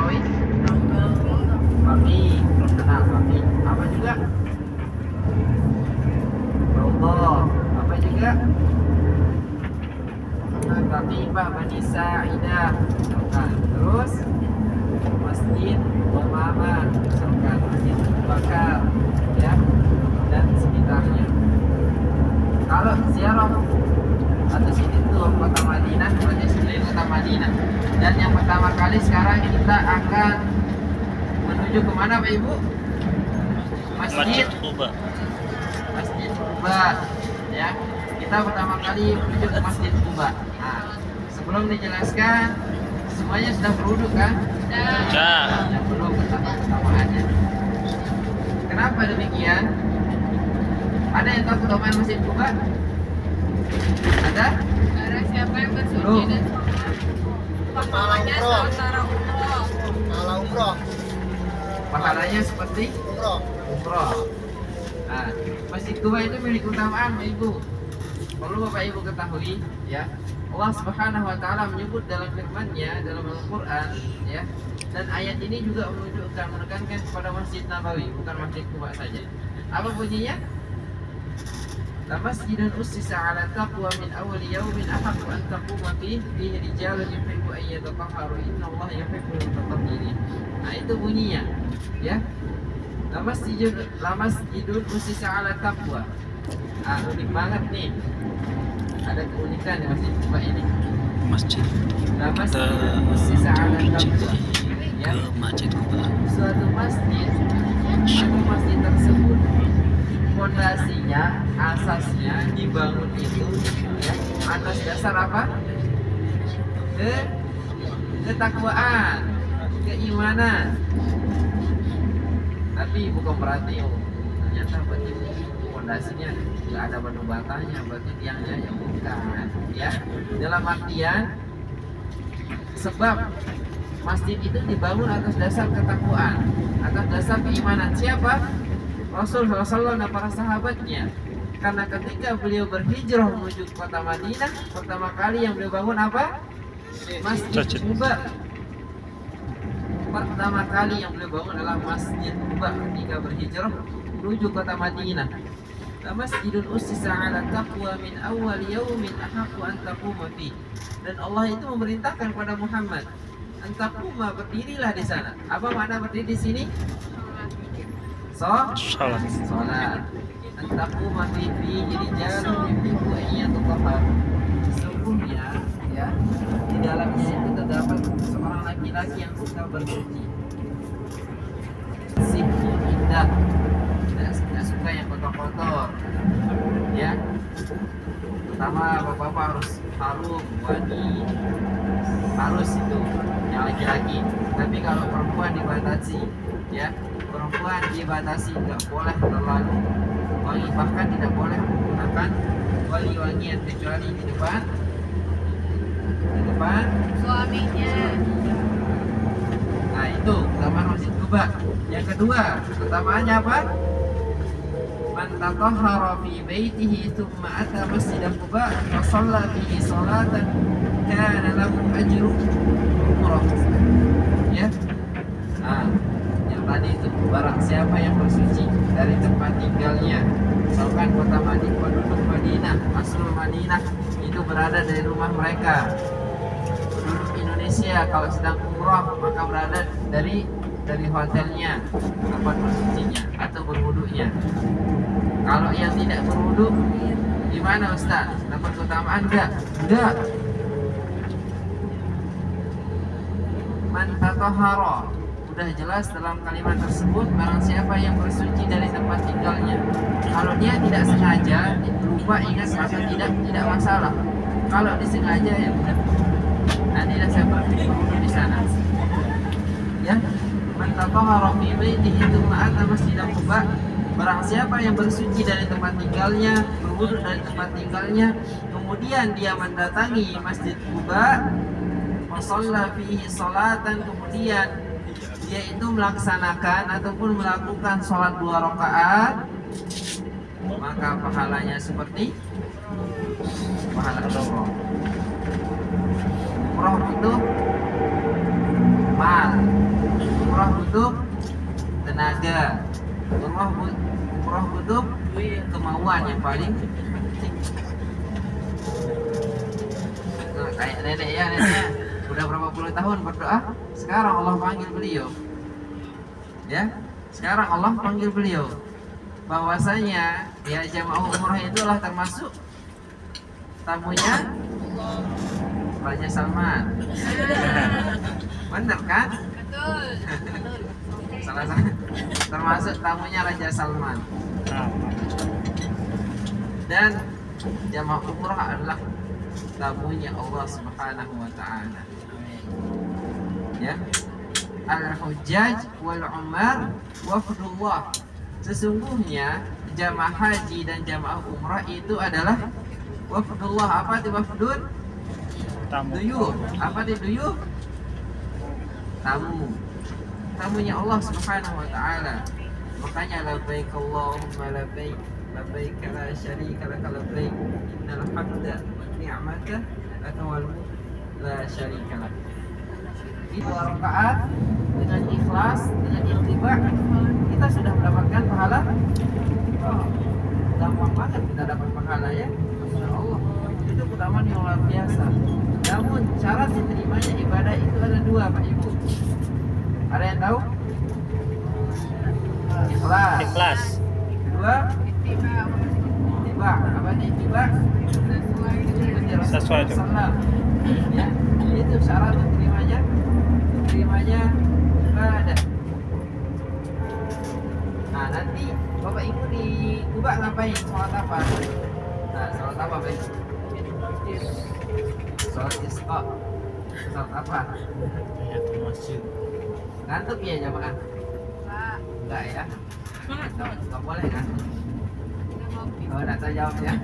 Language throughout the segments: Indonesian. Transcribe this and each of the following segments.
Nabawi? Baki, belum kenal Baki. Apa juga? Raudhah. Apa juga? Khatibah Bani Sa'idah. Nah, terus Masjid Umamah, misalkan Masjid Abu Bakar, ya, dan sekitarnya. Kalau ziarah atau sini itu kota Madinah, berarti sendiri kota Madinah. Dan yang pertama kali sekarang kita akan menuju kemana Pak Ibu? Masjid Quba. Masjid Quba, ya. Kita pertama kali menuju ke Masjid Quba. Nah, sebelum dijelaskan, semuanya sudah berwudu kan? Sudah. Yang belum pertama-tamaannya. Kenapa demikian? Ada yang tahu keutamaan Masjid Quba? Ada? Karena siapa yang bersuci Belum. dan pahalanya sementara umroh. Kalau umroh, Pahalanya seperti umroh. umroh. Nah, Masjid Quba itu milik keutamaan Bapak Ibu. Perlu Bapak Ibu ketahui, ya. Allah Subhanahu wa taala menyebut dalam firman-Nya dalam Al-Qur'an, ya. Dan ayat ini juga menunjukkan menekankan kepada Masjid Nabawi, bukan Masjid Quba saja. Apa bunyinya? La masjidun ussisa 'ala taqwa min awwali yawmin ahaqqu an taquma fihi rijalun yuhibbu an yatatahharu innallaha yuhibbul mutatahhirin. Nah, itu bunyinya, ya. La masjidun ussisa 'ala taqwa. Ah, unik banget nih. Ada keunikan di Masjid Quba ini. Masjid. La Kita masjidun ussisa 'ala taqwa. Ya. ke Masjid Quba. Suatu masjid atau masjid tersebut fondasinya, asasnya dibangun itu, ya, atas dasar apa? Ketakwaan, keimanan. Tapi bukan berarti ternyata berarti fondasinya nggak ada batu batanya, berarti tiangnya yang bukan, ya. Dalam artian sebab masjid itu dibangun atas dasar ketakwaan, atas dasar keimanan. Siapa? Rasul SAW dan para sahabatnya. Karena ketika beliau berhijrah menuju kota Madinah, pertama kali yang beliau bangun apa? Masjid Quba. Pertama kali yang beliau bangun adalah Masjid Quba ketika berhijrah menuju kota Madinah. Masjidun ussisa 'ala taqwa min awwal yaumin ahaqqu an taquma fi. Dan Allah itu memerintahkan kepada Muhammad, "Antaquma, berdirilah di sana." Apa makna berdiri di sini? Salat. Salat. Antaquma fihi rijalun yuhibbu an yatatahharu. Sesungguhnya, ya, di dalamnya itu terdapat seorang laki-laki yang suka bersuci. Sifat indah, tidak suka yang kotor-kotor, ya. Pertama, bapak-bapak harus harum, wangi, harus itu yang laki-laki. Tapi kalau perempuan dibatasi, ya, perempuan dibatasi, nggak boleh terlalu wangi, bahkan tidak boleh menggunakan wangi-wangian kecuali di depan Suaminya. Nah, itu keutamaan Masjid Quba. Yang kedua, keutamaannya apa? Man tatahhara fi baitihi thumma ata Masjid Quba wa shalla fihi salatan kana lahu ajru umrah. Ya. Nah, yang tadi itu barang siapa yang bersuci dari tempat tinggalnya, misalkan kota Madinah, penduduk Madinah, Aslul Madinah itu berada dari rumah mereka. Penduduk Indonesia kalau sedang umroh maka berada dari hotelnya tempat bersucinya atau berwudunya. Kalau yang tidak berwudu di mana Ustaz? Dapat keutamaan enggak? Enggak. Man tatahhara, udah jelas dalam kalimat tersebut barang siapa yang bersuci dari tempat tinggalnya. Kalau dia tidak sengaja, lupa, ingat maka tidak masalah. Kalau disengaja ya udah. Nanti saya berwudu di sana. Ya. Man tatahhara fi baitihi thumma ata Masjid Quba, barang siapa yang bersuci dari tempat tinggalnya, berwudu dari tempat tinggalnya, kemudian dia mendatangi Masjid Quba, wa shalla fihi salatan, kemudian dia itu melaksanakan ataupun melakukan sholat 2 rakaat, maka pahalanya seperti pahala umroh. Umroh itu mal, butuh tenaga. Umroh butuh kemauan yang paling penting. Nah, kayak nenek ya, neneknya udah berapa puluh tahun berdoa, sekarang Allah panggil beliau. Ya, sekarang Allah panggil beliau. Bahwasanya ya jamaah umroh itulah termasuk tamunya Raja Salman. Bener kan? Betul. Salah satu termasuk tamunya Raja Salman. Dan jamaah umrah adalah tamunya Allah Subhanahu wa taala. Ya. Al-Hujjaj wal Umar wafdullah. Sesungguhnya jamaah haji dan jamaah umrah itu adalah wafdullah. Apa itu wafdun? Duyuh. Apa itu duyuh? Tamu. Tamunya Allah Subhanahu wa taala. Makanya labbaik Allahumma labbaik labbaik la syarika lak labbaik innal hamda wan ni'mata laka wal mulk la syarika lak. Itu rakaat dengan ikhlas, dengan ittiba, kita sudah mendapatkan pahala. Oh, gampang banget kita dapat pahala ya. Masya Allah. Itu keutamaan yang luar biasa. Namun syarat diterimanya ibadah itu ada dua, Pak Ibu. Ada yang tahu? Ikhlas. Ikhlas. Kedua, ittiba. Apa itu ittiba? Sesuai. Ya, itu syarat diterimanya ibadah. Nah, nanti Bapak Ibu di Kuba ngapain? Sholat apa? Nah, sholat apa, Pak Ibu? Sholat isqa. Sholat apa? Ngantuk ya jamaah? Enggak ya? Enggak boleh kan? Oh, enggak saya jawab ya.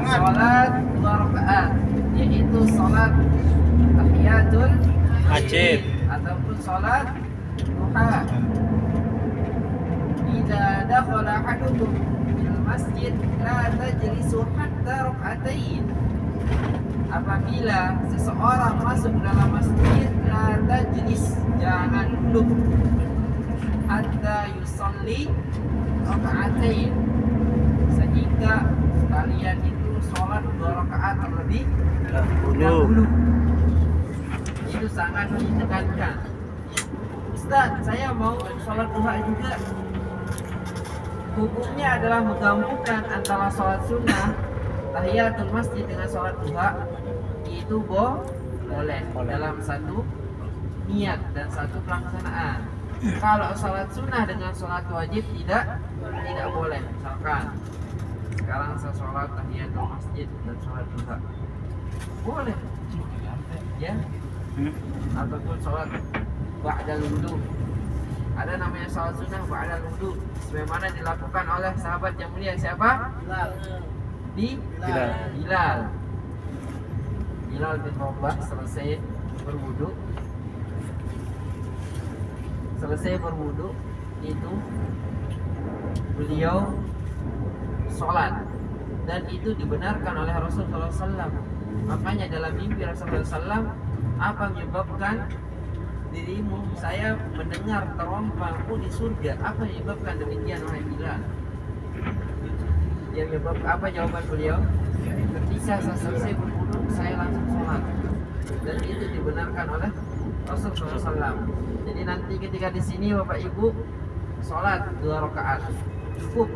Sholat 2 rakaat, yaitu sholat tahiyatul Masjid ataupun sholat duha. Idza dakhala ahadukum fil masjid la tajlisu hatta rak'atain. Apabila seseorang masuk dalam masjid, la tajlis, jangan duduk, hatta yusalli rak'atain, sehingga kalian itu sholat 2 rakaat terlebih dahulu. Itu sangat ditekankan. Ustaz, saya mau sholat duha juga. Hukumnya adalah menggabungkan antara sholat sunnah tahiyatul masjid dengan sholat duha. Itu boleh dalam satu niat dan satu pelaksanaan. Kalau sholat sunnah dengan sholat wajib tidak boleh. Misalkan sekarang saya sholat tahiyatul masjid dan sholat duha, boleh ya, ataupun sholat ba'dal wudu. Ada namanya sholat sunnah ba'dal wudu, sebagaimana dilakukan oleh sahabat yang mulia siapa? Bilal bin Rabah. Selesai berwudu itu beliau sholat, dan itu dibenarkan oleh Rasulullah SAW. Makanya dalam mimpi Rasulullah SAW, apa menyebabkan dirimu saya mendengar terompahmu di surga? Apa yang menyebabkan demikian, wahai Bilal? Yang menyebabkan apa? Jawaban beliau, ketika saya selesai berwudu saya langsung sholat, dan itu dibenarkan oleh Rasulullah SAW. Jadi nanti ketika di sini Bapak Ibu sholat 2 rakaat cukup.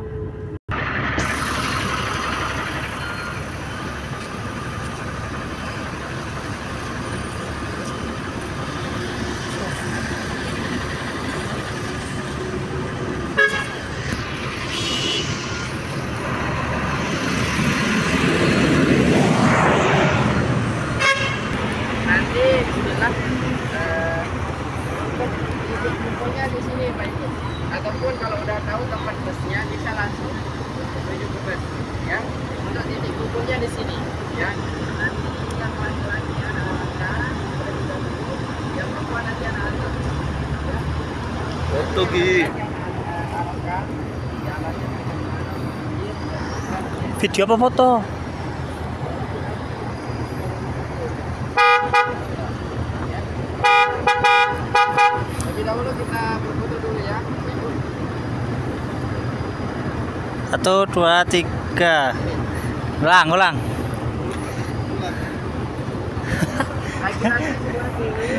Kumpulnya di sini Pak Ibu, ataupun kalau udah tahu tempat busnya bisa langsung menuju ke bus ya. Untuk titik kumpulnya di sini ya. Nanti yang laki-laki anak-anak yang perempuan nanti anak-anak foto Gi. Video apa foto? 1, 2, 3. Ulang, ulang. Laki-laki sebelah kiri.